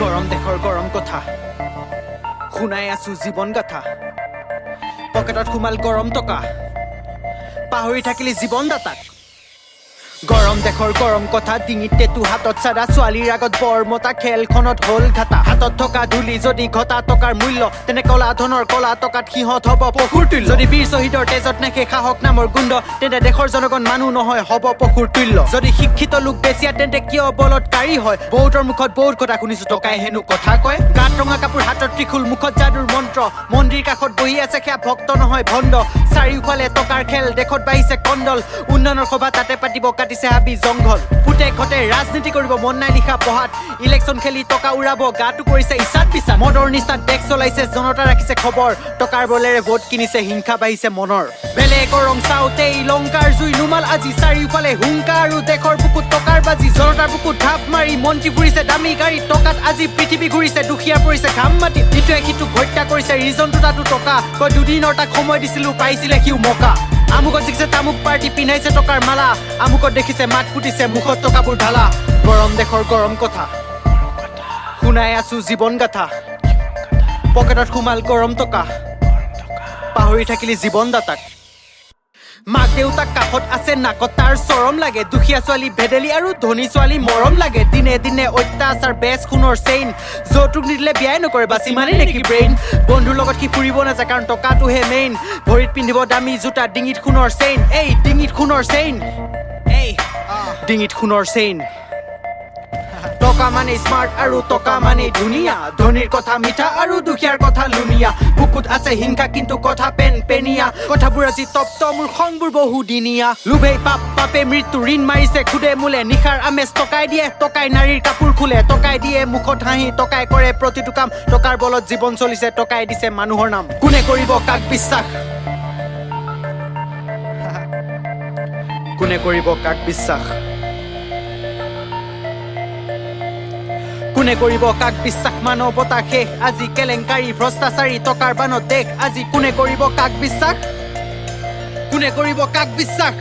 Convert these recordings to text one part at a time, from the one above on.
গৰম দেশৰ গৰম কথা শুনাই আছো জীৱন গাথা পকেটত সোমাল গৰম টকা পাহৰি থাকিলি জীৱন দাতাক গৰম দেশৰ গৰম কথা ডিঙিত টেটু হাতত চাৰা ছোৱালীৰ আগত বৰমতা খেলখনত হল ঘাটা হাতত থকা ধূলি যদি ঘটা টকাৰ মূল্য তেনে কলা ধনৰ কলা টকাত সিহঁত হ'ব পশুৰ তুল্য যদি বীৰ শ্বহীদৰ তেজত নেখে সাহস নামৰ গুণ্ড তেন্তে দেশৰ জনগণ মানুহ নহয় হ'ব পশুৰ তুল্য যদি শিক্ষিত লোক বেছিয়া তেন্তে কিয় বলৎকাৰী হয় বহুতৰ মুখত বহুত কথা শুনিছো টকাই হেনো কথা কয় গাত ৰঙা কাপোৰ হাতত ত্ৰিশূল মুখত যাদুৰ মন্ত্ৰ মন্দিৰ কাষত বহি আছে সেয়া ভক্ত নহয় ভণ্ড চাৰিওফালে টকাৰ খেল দেশত বাঢ়িছে কণ্ডল উন্নয়নৰ সভা তাতে পাতিব কাটিছে হাবি জংঘল পুতে ঘটে ৰাজনীতি কৰিব মন নাই লিখা পঢ়াত ইলেকশ্যন খেলি টকা উৰাব গাটো কৰিছে ইছাত পিছাত মদৰ নিচাত দেশ চলাইছে জনতা ৰাখিছে খবৰ টকাৰ বলেৰে ভোট কিনিছে হিংসা বাঢ়িছে মনৰ বেলেগৰ ৰং চাওঁতেই লংকাৰ জুই নুমাল আজি চাৰিওফালে হুংকা আৰু দেশৰ বুকুত টকাৰ বাজি জনতাৰ বুকুত ঢাপ মাৰি মন্ত্ৰী ফুৰিছে দামী গাড়ী টকাত আজি পৃথিৱী ঘূৰিছে দুখীয়া পৰিছে ঘাম মাটি ইটোৱে সিটোক হত্যা কৰিছে ৰিজনটো তাতো টকা কয় দুদিনৰ তাক সময় দিছিলো পাইছিলে সিও মকা আমুকত দেখিছে তামুক পাৰ্টি পিন্ধাইছে টকাৰ মালা আমুকত দেখিছে মাত ফুটিছে মুখত টকাবোৰ ঢালা গৰম দেশৰ গৰম কথা শুনাই আছো জীৱন গাথা পকেটত সোমাল গৰম টকা পাহৰি থাকিলি জীৱন দাতাক মাক দেউতাক কাষত আছে নাকত তাৰ চৰম লাগে দুখীয়া ছোৱালী ভেদেলি আৰু ধনী ছোৱালী মৰম লাগে দিনে দিনে অত্যাচাৰ বেচ সোণৰ চেইন যৌতুক নিদিলে বিয়াই নকৰে বাছ ইমানেই নেকি ব্ৰেইন বন্ধুৰ লগত সি ফুৰিব নাযায় কাৰণ টকাটোহে মেইন ভৰিত পিন্ধিব দামী জোতা ডিঙিত সোণৰ চেইন এই ডিঙিত সোণৰ চেইন ডিঙিত সোণৰ চেইন টকা মানে স্মাৰ্ট আৰু টকা মানে ধুনীয়া ধনীৰ কথা মিঠা আৰু দুখীয়াৰ কথা লুনিয়া বুকুত আছে হিংসা কিন্তু কথা পেন পেনিয়া কথাবোৰ আজি তপ্ত মোৰ খংবোৰ বহুদিনীয়া লোভেই পাপ পাপে মৃত্যু ঋণ মাৰিছে খুদে মোলে নিশাৰ আমেজ টকাই দিয়ে টকাই নাৰীৰ কাপোৰ খোলে টকাই দিয়ে মুখত হাঁহি টকাই কৰে প্ৰতিটো কাম টকাৰ বলত জীৱন চলিছে টকাই দিছে মানুহৰ নাম কোনে কৰিব কাক বিশ্বাস কোনে কৰিব কাক বিশ্বাস কোনে কৰিব কাক বিশ্বাস মানৱতা শেষ আজি কেলেংকাৰী ভ্ৰষ্টাচাৰী টকাৰ বানত দেশ আজি কোনে কৰিব কাক বিশ্বাস কোনে কৰিব কাক বিশ্বাস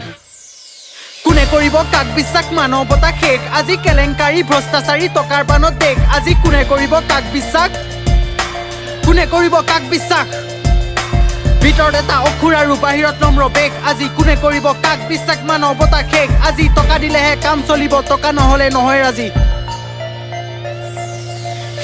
কোনে কৰিব কাক বিশ্বাস মানৱতা শেষ আজি কেলেংকাৰী ভ্ৰষ্টাচাৰী টকাৰ বানত দেশ আজি কোনে কৰিব কাক বিশ্বাস কোনে কৰিব কাক বিশ্বাস ভিতৰত এটা অখুৰ আৰু বাহিৰত নম্ৰ বেগ আজি কোনে কৰিব কাক বিশ্বাস মানৱতা শেষ আজি টকা দিলেহে কাম চলিব টকা নহলে নহয় আজি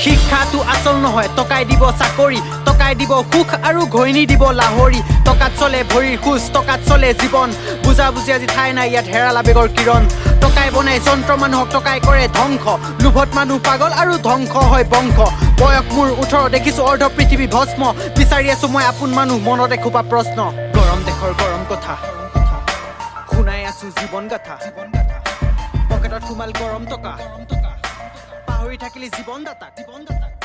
শিক্ষাটো আচল নহয় টকাই দিব চাকৰি টকাই দিব সুখ আৰু ঘৈণী দিব লাহৰি টকাত চলে ভৰিৰ খোজ টকাত চলে জীৱন বুজা বুজি আজি ঠাই নাই ইয়াত হেৰাল আবেগৰ কিৰণ টকাই বনাই যন্ত্ৰ মানুহক টকাই কৰে ধ্বংস লোভত মানুহ পাগল আৰু ধ্বংস হয় বংশ বয়স মোৰ 18 দেখিছো অৰ্ধ পৃথিৱী ভস্ম বিচাৰি আছো মই আপোন মানুহ মনত এখোপা প্ৰশ্ন গৰম দেশৰ গৰম কথা শুনাই আছো জীৱন গাথা পকেটত সোমাল গৰম টকা পাহৰি থাকিলি জীৱন দাতাক